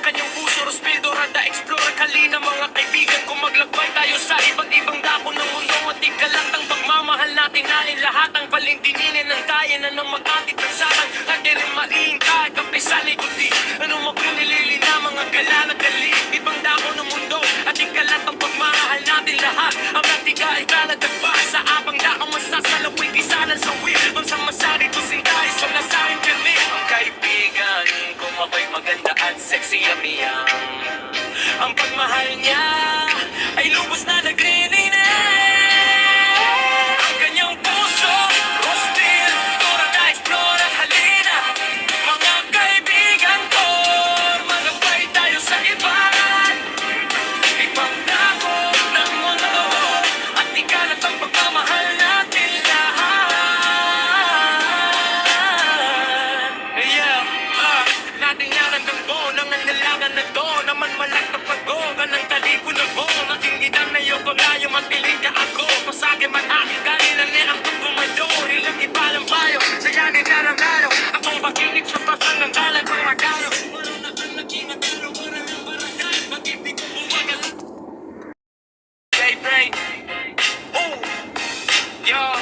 kanyang puso. Rospildo, Rada, Explorer, Kalina. Mga kaibigan kung maglakbay tayo sa iba't ibang dako ng mundo. At ikalatang pagmamahal natin nain lahat ang palintinin ng tayo na ng magkatid ng sarang. At rin maingkay, kape sa likodi. Ano magkunilili na mga gala na gali. Ibang dako ng mundo at ikalatang pagmamahal natin lahat. Ang natigay ka nagtagpa sa abang dako masasalawi. Kisalan sa wheel, ang samasari to singay. So nasahin kami ang kaibigan. Kung ako'y maganda at sexy amiyang ang pagmahal niya ay lubos na nagrinig na. Ang kanyang puso, Rospil, Dorada, Explorer, halina. Mga kaibigan ko, magabay tayo sa iba't ibang dako ng mundo. At ikalat ang pagmamahal natin lahat. Yeah, natin yan ang dambo ng andalagan na to. Naman malak na pag-oga ng taliko na bo. Natinggidang na yung panglayo, matiling ka ako. Pasake man aking kanina ni ang pagkumado. Ilang ibalang bayo, saya ni Taramano. Akong pakinig sa pasang ng galang kong magano. Wala na ang naging magano, wala ng barangay. Mag-ibig ko buwagal. Hey, brain. Oh, yeah.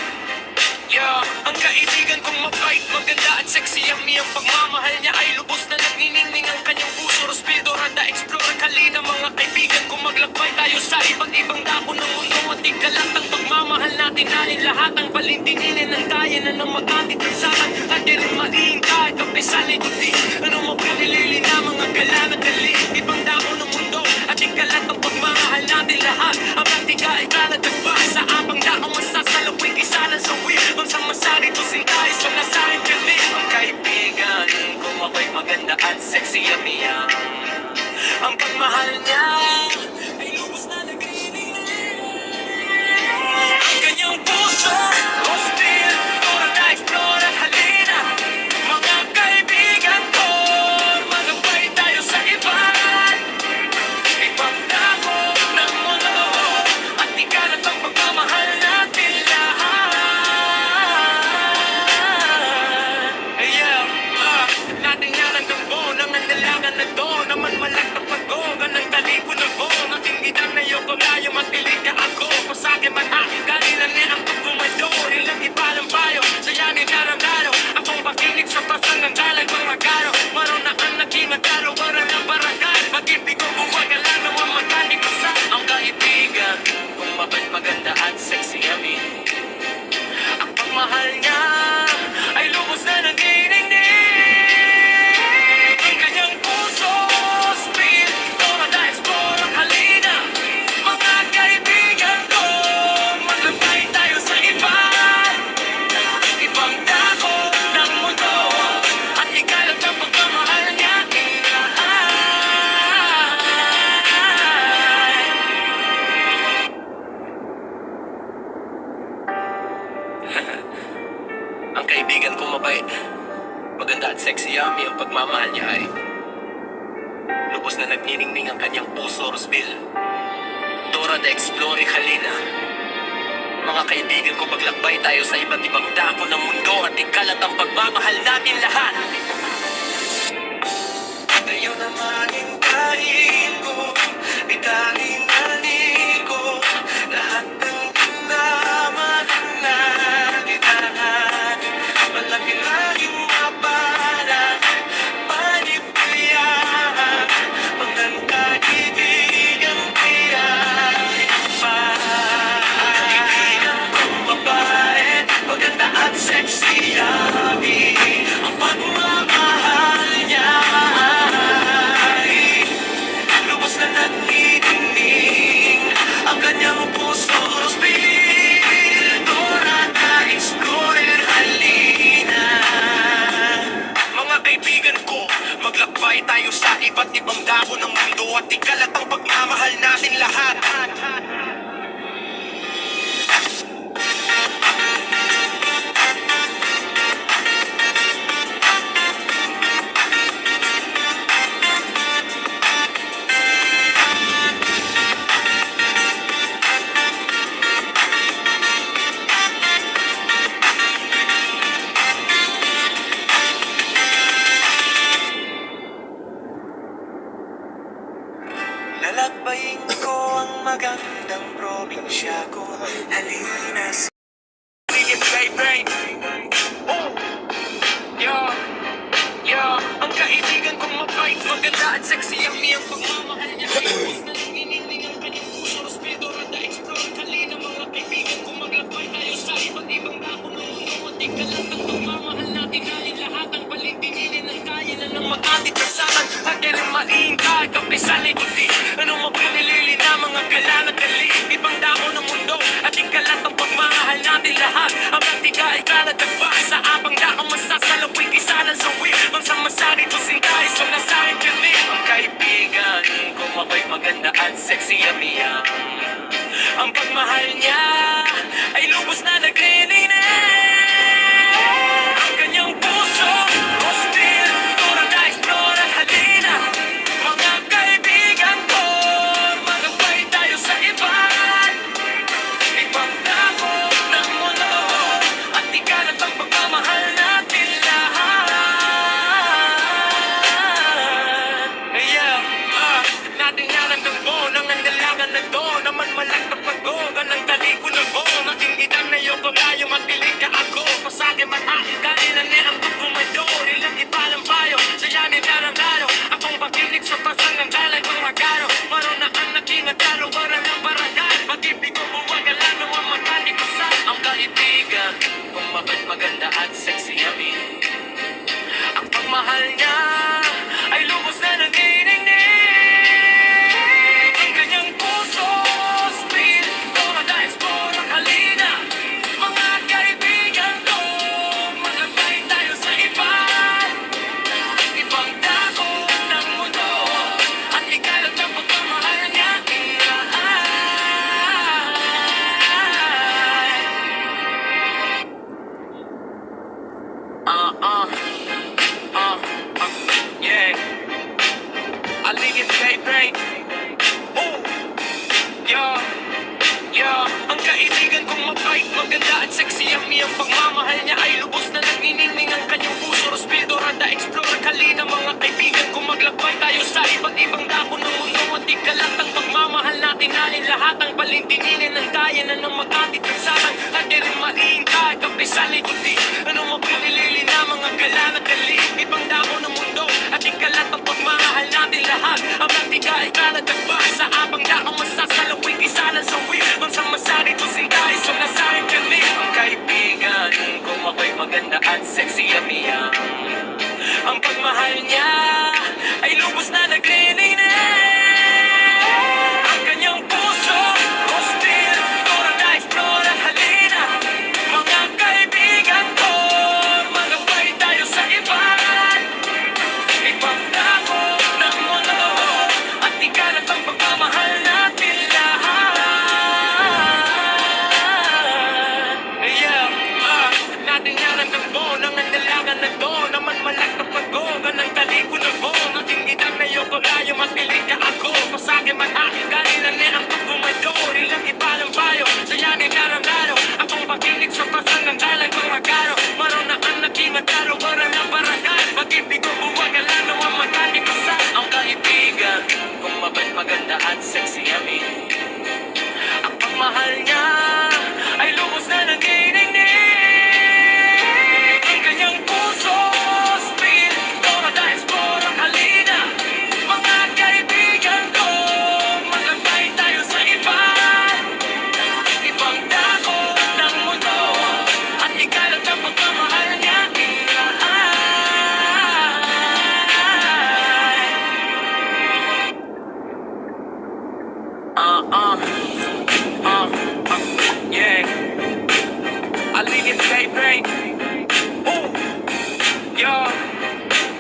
Yeah, ang kaibigan kong mabait, maganda at sexy. Yummy ang pagmamahal niya ay lubos na nagniningning ang kanyang puso. Rospildo, Rada, Explorer, Kalina. Mga kaibigan kung maglakbay tayo sa iba't ibang dako ng mundo. At ikalat ang pagmamahal natin nain lahat ang palintinin ng tayo na ng magkatid ng sarang. At rin maingkay, kape sa likodi. Ano magkunilili na mga gala na gali. Ibang dako ng mundo at ikalat ang pagmamahal natin lahat. Ang praktika ay kanagtagpa sa abang dako masasalawi. Kisalan sa wheel, ang samasari to singay. So nasahin kami ang kaibigan. Kung ako'y maganda at sexy amiyang ang pagmahal niya ay lubos na nagrinig na. Ang kanyang puso, Rospil, Dorada, Explorer, halina. Mga kaibigan ko, magabay tayo sa iba't ibang dako ng mundo. At ikalat ang pagmamahal natin lahat. Yeah, natin yan ang dambo ng andalagan na to. Naman malak na pag-oga ng taliko na bo. Natinggidang na yung panglayo, matilig ka ako. Pasake man aking kanina ni ang pagkumado. Ilang ibalang bayo, saya ni Taramano. Akong pakinig sa pasang ng galang kong magano. Maroon na ang naging magano, wala ng barangay. Mag-ibig ko buwagal lang naman magkanig ko sa ang kaibigan. Kung mabait, maganda at sexy yummy ang pagmahal niya ay lubos na nagniningning. Ang kanyang puso, Rospil, Dorada, Explorer, halina. Mga kaibigan ko, maglakbay tayo sa iba't ibang dako ng mundo. At ikalat ang pagmamahal niya ang kaibigan kong mabait, maganda at sexy, yummy ang pagmamahal niya ay lubos na nagniningning ang kanyang puso. Rospil, Dorada, Explorer, halina. Mga kaibigan ko, paglakbay tayo sa iba't ibang dako ng mundo. At ikalat ang pagmamahal natin lahat. Tayo naman hintayin ko, itangin nanin ko lahat ng pinamalan natin lahat. Malaki laging mapalat, panipayahan, pagkakaibigan tiyak pa. Kaibigan kong mabait, maganda at sexy, yummy ang pagmamahal niya ay lubos na nagniningning. Ang kanyang puso, Rospil, Dorada, Explorer, halina. Mga kaibigan ko, maglakbay tayo sa iba't ibang dako ng mundo. At ikalat ang pagmamahal natin lahat. Ang kaibigan kong mabait, maganda at sexy, ang iyong pagmamahal niya ay lubos na nanginginig ang kanyang puso. Respeto, rada, explore, kalina. Mga kaibigan kong maglakbay tayo sa iba't ibang dako ng mundo. At ikalat ang pagmamahal natin, halin lahat ang palintinginin ng kaya na ng makatid ng sakan. At yan ang maingkay, kapay sa likodi. Ano mo pinilili na mga gala na dali, ibang dako ng mundo. At ikalat ang pagmamahal natin lahat. Ang magtigay ka na tagpa sa abang dako masasalawin kisanan sa win. Ang samasari to singkay, so nasa akin pilit. Ang kaibigan kung ako'y maganda at sexy amiyang. Ang pagmahal niya ay lubos na naglilinis. Ang kanyang puso, hostil, tura na explore at halina. Mga kaibigan ko, magabay tayo sa iba't ibang dako ng mundo. At ikalat ang pagmamahal natin lahat. Yeah, natin nalang ng bo, nang andalagan na do, naman malaktak pag-go, ganang taliko na bo. Natingitan na yung kalayo, matilig ka ako. Pasage man aking kailan na ang pagkumado. Ilang ipalang payo, siya ni darang-daro. Akong pakilig sa pasangang galay kong magaro. Maroon na ang nakinagaro, wala ng barangay. Mag-ibig ko buwagalan, naman matanipasan. Ang kaibigan, kung bakit maganda at sexy amin. Ang pagmahal niya ay lubos na nanginginig. Ang kanyang puso, speed, tora na explore ang halina. Mga kaibigan ko, maglakbay tayo sa iba't ibang dako ng mundo. At ikalat ang pagmamahal niya yeah. I live it, baby. Ooh, yeah, yeah. Ang kaibigan kong mabait, maganda at sexy, ang iyong pagmamahal niya ay lubos na nagniningning ang kanyang puso. Respeto, rada, explore, kalina. Mga kaibigan kong maglakbay tayo sa iba't ibang dako ng mundo. At ikalat ang pagmamahal natin, halin lahat ang palintinginin ng kaya na ng makatid ng sakan. At yan rin maingkay, kapay sa likodi. Ano mo pinilili na mga gala na dali, ibang dako ng mundo. At ikalat ang pagmamahal natin lahat. Ang magtigay ka na tagpa sa abang dako masasalawin kisanan sa win. Ang samasari to singkay, so nasa akin kami. Ang kaibigan kung ako'y maganda at sexy amiyang. Ang pagmahal niya ay lubos na naglilinis. Ang kanyang puso, hostil, tora na explore at halina. Mga kaibigan ko, magabay tayo sa iba't ibang dako ng mundo. At ikalat ang pagmamahal natin lahat. Yeah, natin yaran ng bo, nang andalagan na do, naman malaktak pag-go, ganang taliko na bo. Natingitan na yung kalayo, matilig ka ako. Pasage man aking kailan na ang pagkumado. Ilang ipalang payo, saya ni darang-daro. Akong pakilig sa pasangang galay kong magaro. Maroon na ang nakinagaro, wala ng barangay. Mag-ibig ko buwagalan, naman matanipasan. Ang kaibigan, kung mabait, maganda at sexy amin. Ang pagmahal niya ay lubos na nanginginig. Ang kanyang puso, speed, tora na explore ang halina. Mga kaibigan ko, maglakbay tayo sa iba't ibang dako ng mundo. At ikalat ang pagmamahal niya yeah. I live it, baby. Ooh, yeah,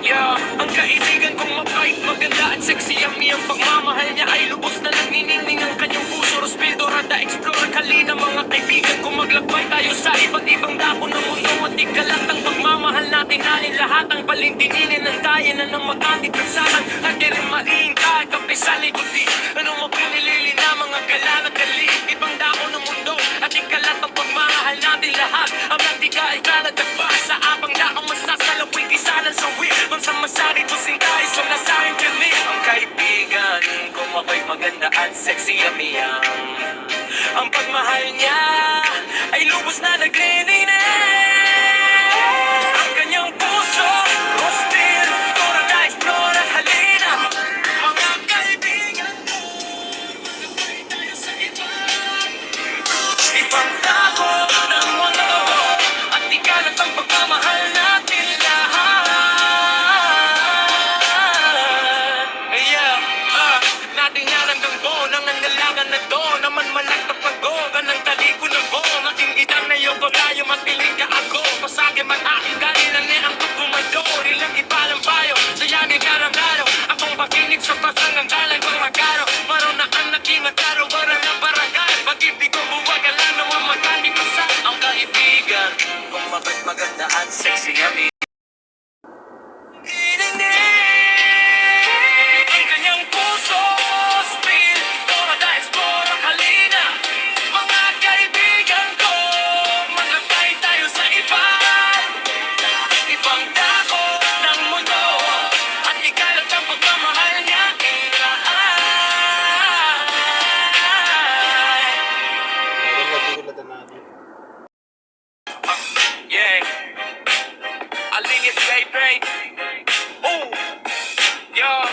yeah. Ang kaibigan kong mabait, maganda at sexy, ang iyong pagmamahal niya ay lubos na nagniningning ang kanyang puso. Respeto, rada, explore, kalina. Mga kaibigan kong maglakbay tayo sa iba't ibang dako ng mundo. At ikalat ang pagmamahal natin, halin lahat ang palintinginin ng kaya na ng makatid ng sakan. At yan rin maingkay, kapay sa likodi. Ano mo pinilili na mga gala na dali, ibang dako ng mundo. At ikalat ang pagmamahal natin lahat. Ang magtigay ka na tagpa sa abang dako masasalawin kisanan sa win. Ang samasari to singkay, so nasa akin kami. Ang kaibigan kung ako'y maganda at sexy amiyang. Ang pagmahal niya ay lubos na naglilinis. Ang kanyang puso, hostil, tora Oh, yeah.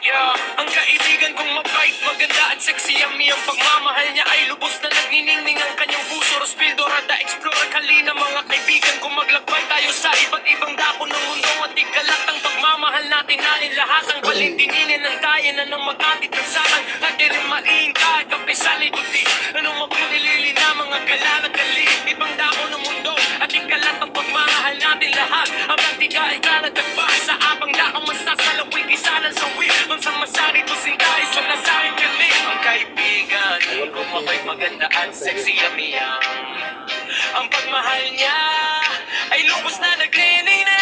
Yeah, ang kaibigan kong mabait, maganda at sexy, yummy ang pagmamahal niya ay lubos na nagniningning ang kanyang puso. Rospildo, Rada, Explorer, Kalina, mga kaibigan kong maglakbay tayo sa iba't ibang dako ng mundo at ikalat ang pagmamahal natin natin lahat ang balintinin ng kaya na ng magkatid ng sakan at irimain kahit kapisali kundi anong magpulilili na mga gala na gali ibang dako ng mundo at ikalat ang pagmamahal natin lahat ang pagtigain ka nagtagpa sa abang dakang masasalawi kisanan sa wheel sa masari to sintay sa nasarin kami ang kaibigan kung ako'y maganda at sexy yamiyang ang pagmahal niya ay lubos na naglilinis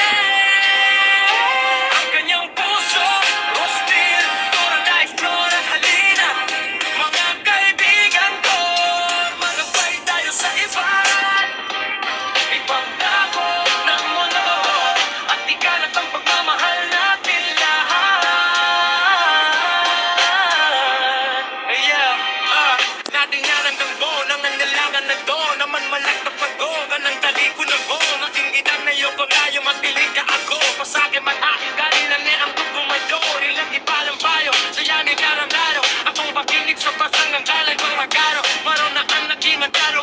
ang kanyang puso hostil Dora na explore halina mga kaibigan ko magabay tayo sa iba't ibang dako ng mundo at ikalat ang pagmamahal natin lahat. Nating yaran ng bo, nangangalagan na do naman malak na pag-go, ganang taliko na bo nating idang na yung paglayo, matiling ka ako pasake mataking galing na niya ang tugumado ilang ipalang payo, saya ni darang laro akong pakinig sa pasang ang kalay pang magaro maroon na ang naging magkaro